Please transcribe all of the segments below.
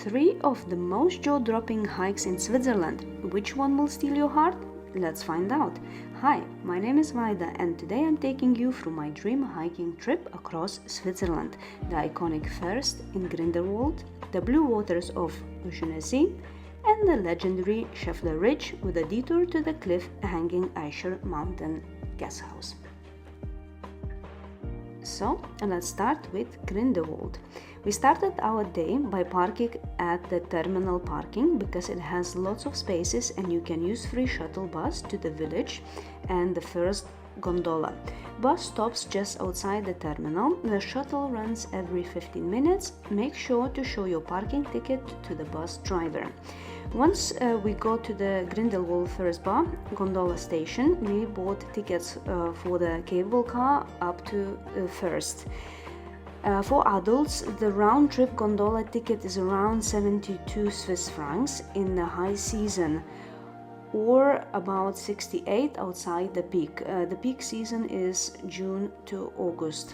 3 of the most jaw-dropping hikes in Switzerland. Which one will steal your heart? Let's find out. Hi, my name is Vaida and today I'm taking you through my dream hiking trip across Switzerland, the iconic First in Grindelwald, the blue waters of Oeschinensee, and the legendary Schäfler Ridge with a detour to the cliff-hanging Äscher mountain guest house. So let's start with Grindelwald. We started our day by parking at the terminal parking because it has lots of spaces and you can use free shuttle bus to the village and the first gondola. Bus stops just outside the terminal. The shuttle runs every 15 minutes. Make sure to show your parking ticket to the bus driver. Once we go to the Grindelwald Firstbahn gondola station, we bought tickets for the cable car up to First. For adults, the round-trip gondola ticket is around 72 Swiss francs in the high season, or about 68 outside the peak. The peak season is June to August.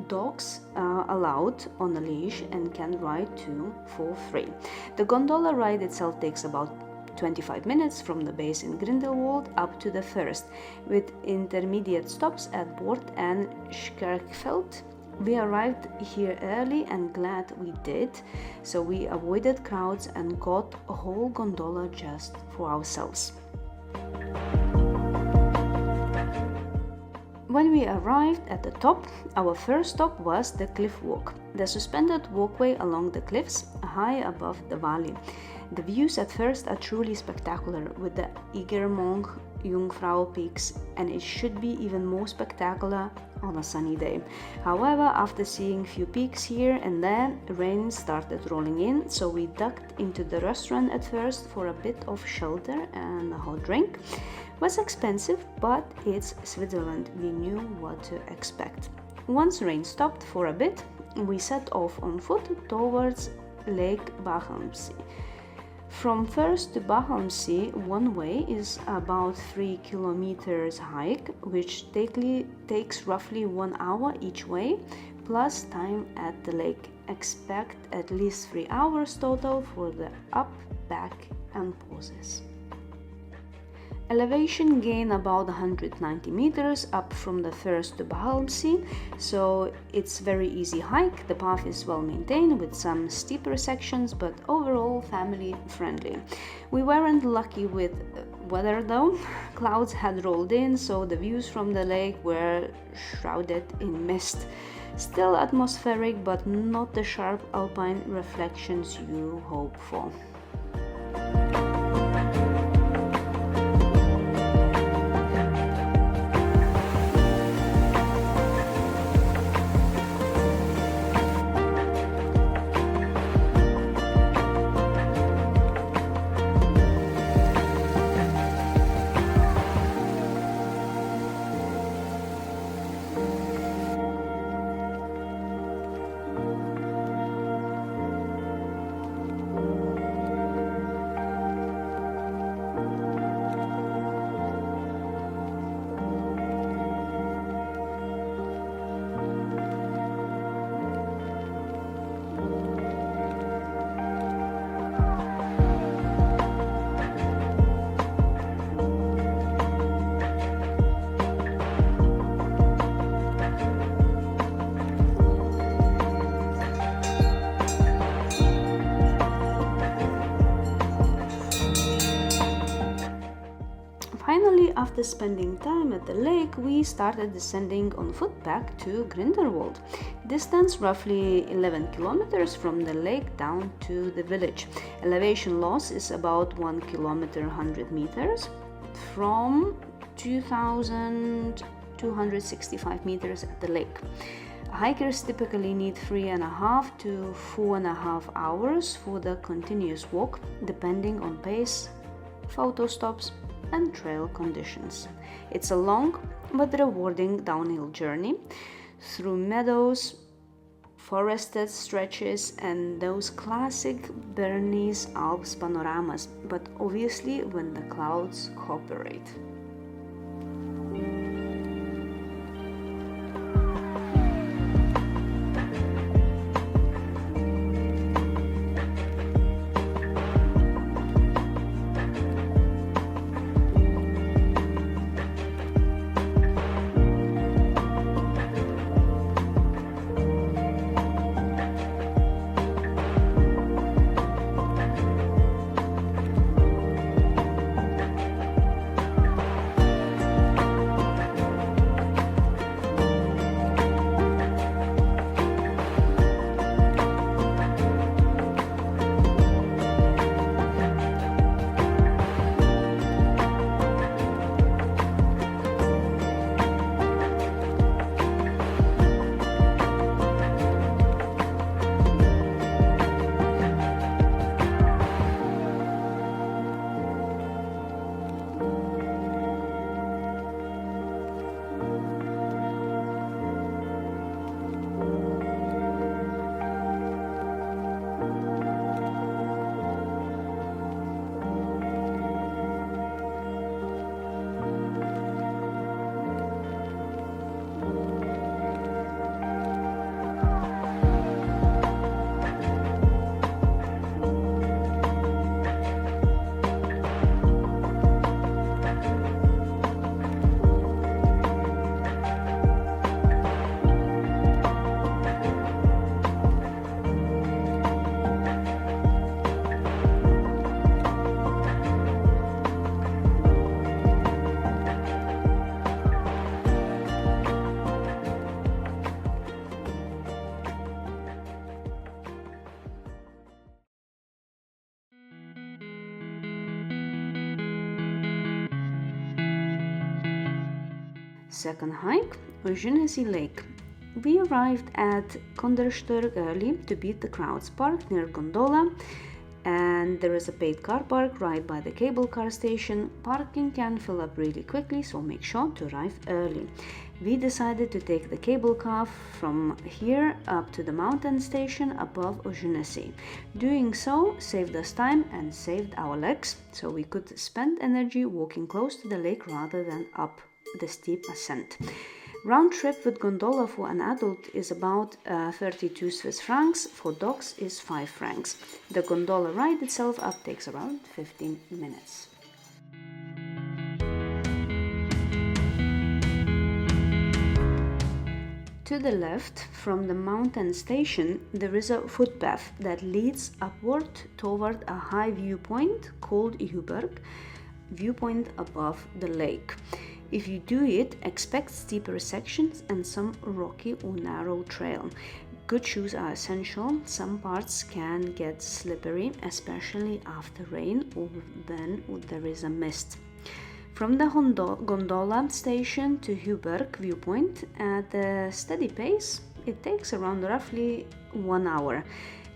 Dogs are allowed on a leash and can ride too for free. The gondola ride itself takes about 25 minutes from the base in Grindelwald up to the First, with intermediate stops at Bort and Schärfeld. We arrived here early and glad we did, so we avoided crowds and got a whole gondola just for ourselves. When we arrived at the top, our first stop was the cliff walk, the suspended walkway along the cliffs high above the valley. The views at first are truly spectacular with the Igermong Jungfrau peaks, and it should be even more spectacular on a sunny day. However, after seeing few peaks here and there, rain started rolling in, so we ducked into the restaurant at first for a bit of shelter and a hot drink. It was expensive, but it's Switzerland. We knew what to expect. Once rain stopped for a bit, we set off on foot towards Lake Bachalpsee. From First to Bachalpsee, one way is about 3 kilometers hike, which takes roughly 1 hour each way, plus time at the lake. Expect at least 3 hours total for the up, back and pauses. Elevation gain about 190 meters up from the First to Bachalpsee, so it's very easy hike. The path is well maintained with some steeper sections, but overall family friendly. We weren't lucky with weather though. Clouds had rolled in, so the views from the lake were shrouded in mist. Still atmospheric, but not the sharp alpine reflections you hope for. Finally, after spending time at the lake, we started descending on foot back to Grindelwald. Distance roughly 11 kilometers from the lake down to the village. Elevation loss is about 1 kilometer 100 meters from 2,265 meters at the lake. Hikers typically need 3.5 to 4.5 hours for the continuous walk, depending on pace, photo stops, and trail conditions. It's a long but rewarding downhill journey through meadows, forested stretches, and those classic Bernese Alps panoramas, but obviously when the clouds cooperate. Second hike, Oeschinensee Lake. We arrived at Kandersteg early to beat the crowds. Parked near Gondola, and there is a paid car park right by the cable car station. Parking can fill up really quickly, so make sure to arrive early. We decided to take the cable car from here up to the mountain station above Oeschinensee. Doing so saved us time and saved our legs, so we could spend energy walking close to the lake rather than up the steep ascent. Round trip with gondola for an adult is about 32 Swiss francs, for dogs is 5 francs. The gondola ride itself up takes around 15 minutes. To the left from the mountain station, there is a footpath that leads upward toward a high viewpoint called Heuberg, viewpoint above the lake. If you do it, expect steeper sections and some rocky or narrow trail. Good shoes are essential. Some parts can get slippery, especially after rain or when there is a mist. From the gondola station to Heuberg viewpoint at a steady pace, it takes around roughly 1 hour.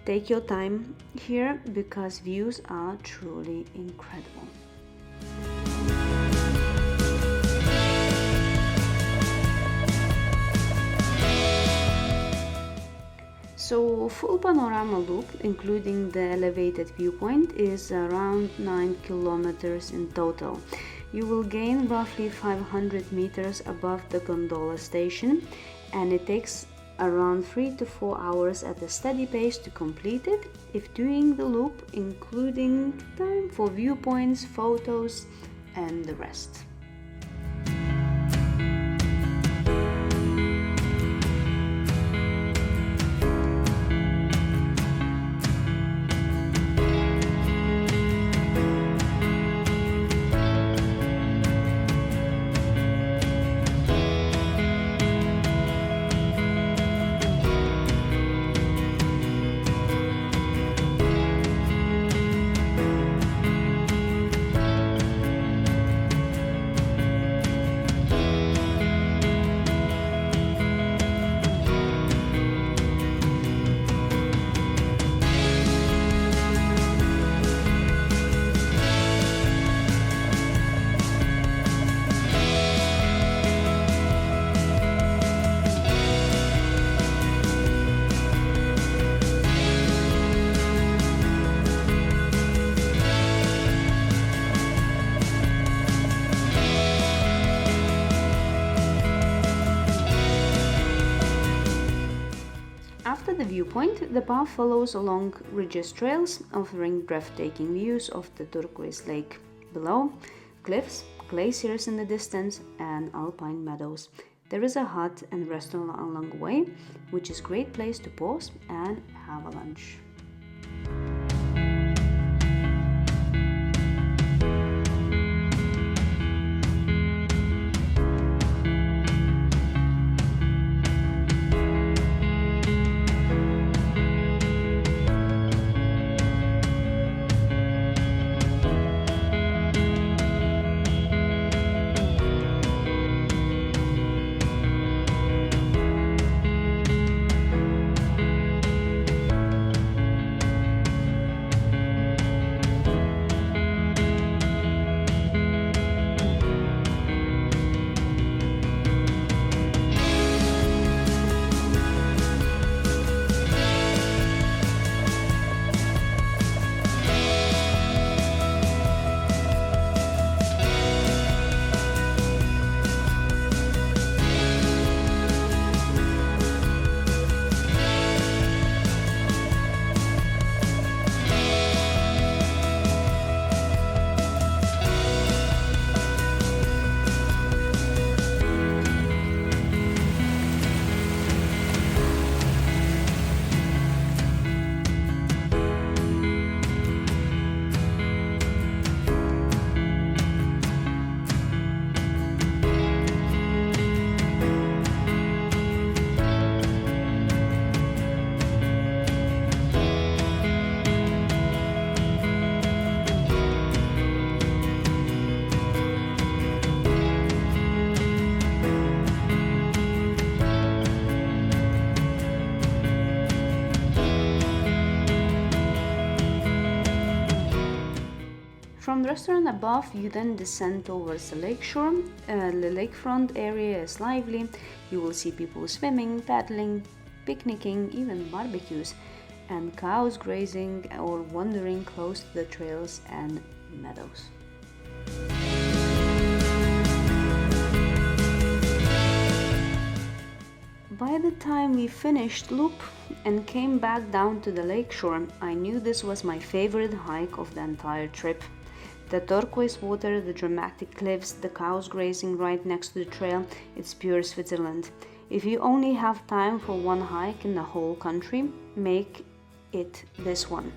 Take your time here because views are truly incredible. So full panorama loop, including the elevated viewpoint, is around 9 kilometers in total. You will gain roughly 500 meters above the gondola station, and it takes around 3 to 4 hours at a steady pace to complete it, if doing the loop, including time for viewpoints, photos, and the rest. After the viewpoint, the path follows along ridges trails, offering breathtaking views of the turquoise lake below, cliffs, glaciers in the distance, and alpine meadows. There is a hut and restaurant along the way, which is a great place to pause and have a lunch. From the restaurant above, you then descend towards the lakeshore. The lakefront area is lively. You will see people swimming, paddling, picnicking, even barbecues, and cows grazing or wandering close to the trails and meadows. By the time we finished loop and came back down to the lakeshore, I knew this was my favorite hike of the entire trip. The turquoise water, the dramatic cliffs, the cows grazing right next to the trail, it's pure Switzerland. If you only have time for one hike in the whole country, make it this one.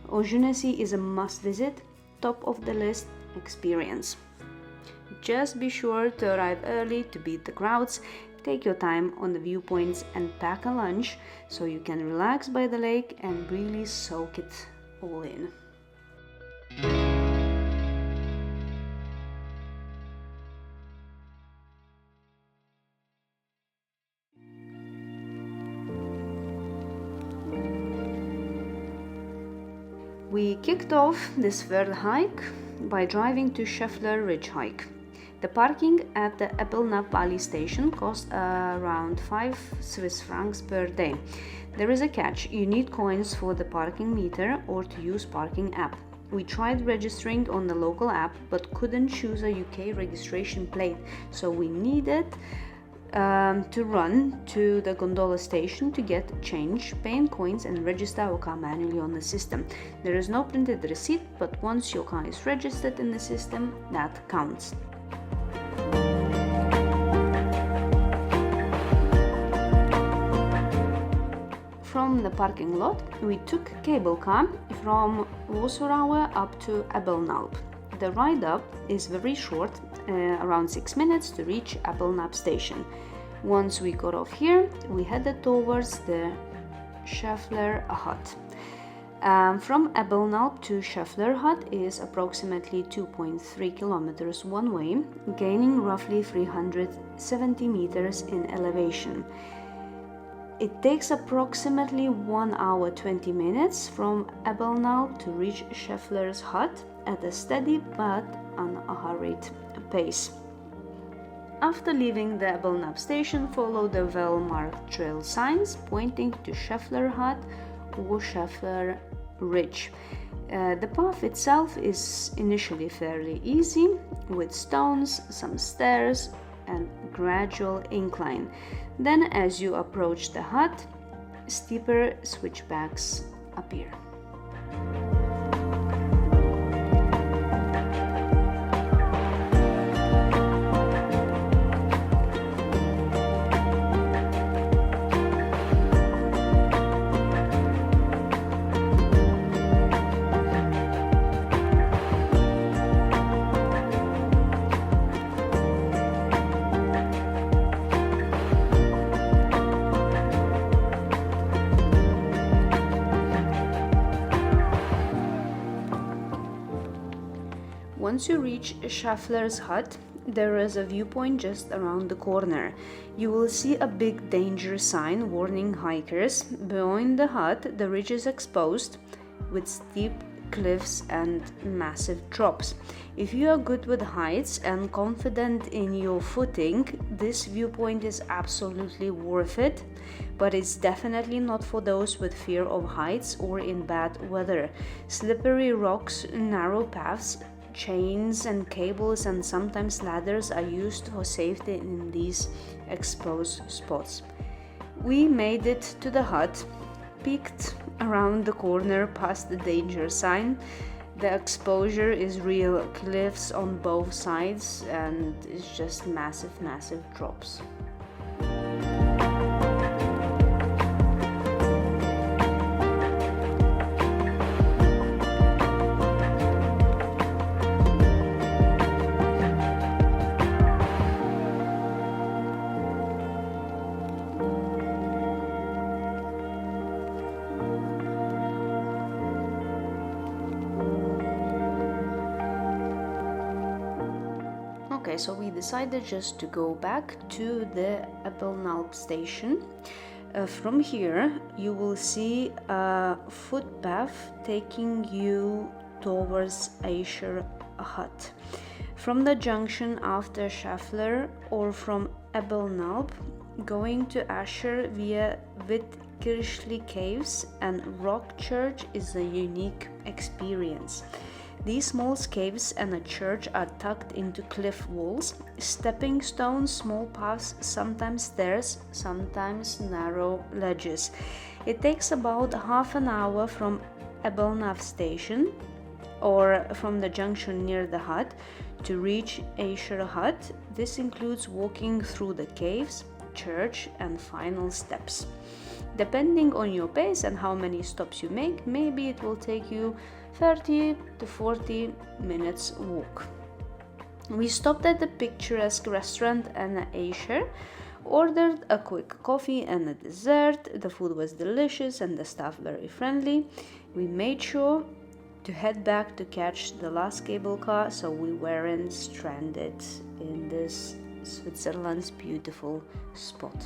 Oeschinensee is a must visit, top of the list experience. Just be sure to arrive early to beat the crowds. Take your time on the viewpoints and pack a lunch so you can relax by the lake and really soak it all in. We kicked off this third hike by driving to Schäfler Ridge Hike. The parking at the Appenzell Valley station costs around 5 Swiss francs per day. There is a catch: you need coins for the parking meter or to use parking app. We tried registering on the local app but couldn't choose a UK registration plate, so we needed to run to the Gondola station to get change, pay in coins and register our car manually on the system. There is no printed receipt, but once your car is registered in the system, that counts. From the parking lot, we took a cable car from Oeschinensee up to Appenzell. The ride up is very short, around 6 minutes to reach Appenzell station. Once we got off here, we headed towards the Schäfler hut. From Appenzell to Schäfler hut is approximately 2.3 kilometers one way, gaining roughly 370 meters in elevation. It takes approximately 1 hour 20 minutes from Appenzell to reach Schäfler's hut at a steady but unhurried pace. After leaving the Appenzell station, follow the well-marked trail signs pointing to Schäfler hut or Schäfler Ridge. The path itself is initially fairly easy, with stones, some stairs, and gradual incline. Then, as you approach the hut, steeper switchbacks appear. Once you reach Schäfler's hut, there is a viewpoint just around the corner. You will see a big danger sign warning hikers. Behind the hut, the ridge is exposed with steep cliffs and massive drops. If you are good with heights and confident in your footing, this viewpoint is absolutely worth it, but it's definitely not for those with fear of heights or in bad weather. Slippery rocks, narrow paths, chains and cables and sometimes ladders are used for safety in these exposed spots. We made it to the hut, peeked around the corner past the danger sign. The exposure is real, cliffs on both sides, and it's just massive drops. Okay, so we decided just to go back to the Appenzell station. From here, you will see a footpath taking you towards Aescher hut. From the junction after Schäfler or from Oberland, going to Äscher via Wittkirchli Caves and Rock Church is a unique experience. These small caves and a church are tucked into cliff walls, stepping stones, small paths, sometimes stairs, sometimes narrow ledges. It takes about half an hour from Oberland station or from the junction near the hut to reach Aescher hut. This includes walking through the caves, church and final steps. Depending on your pace and how many stops you make, maybe it will take you 30 to 40 minutes walk. We stopped at the picturesque restaurant and Äscher, ordered a quick coffee and a dessert. The food was delicious and the staff very friendly. We made sure to head back to catch the last cable car so we weren't stranded in this Switzerland's beautiful spot.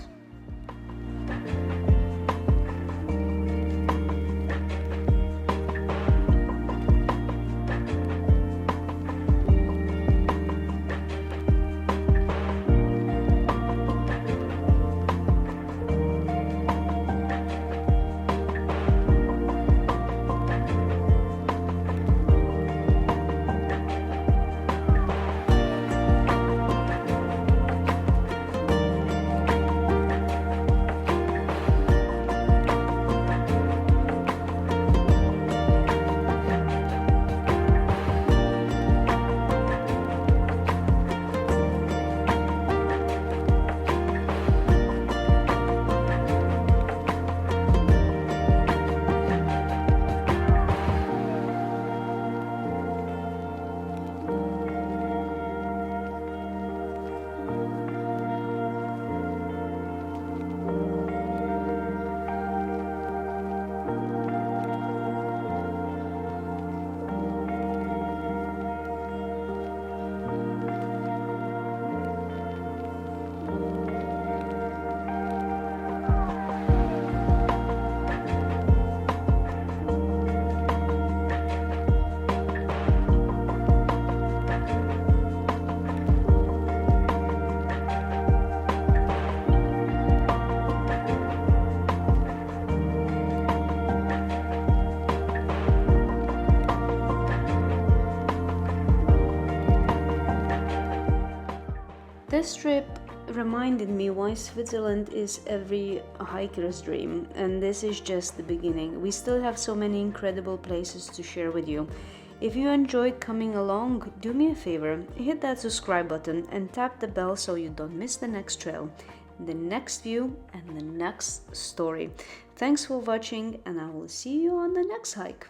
This trip reminded me why Switzerland is every hiker's dream, and this is just the beginning. We still have so many incredible places to share with you. If you enjoyed coming along, do me a favor, hit that subscribe button and tap the bell so you don't miss the next trail, the next view and the next story. Thanks for watching and I will see you on the next hike.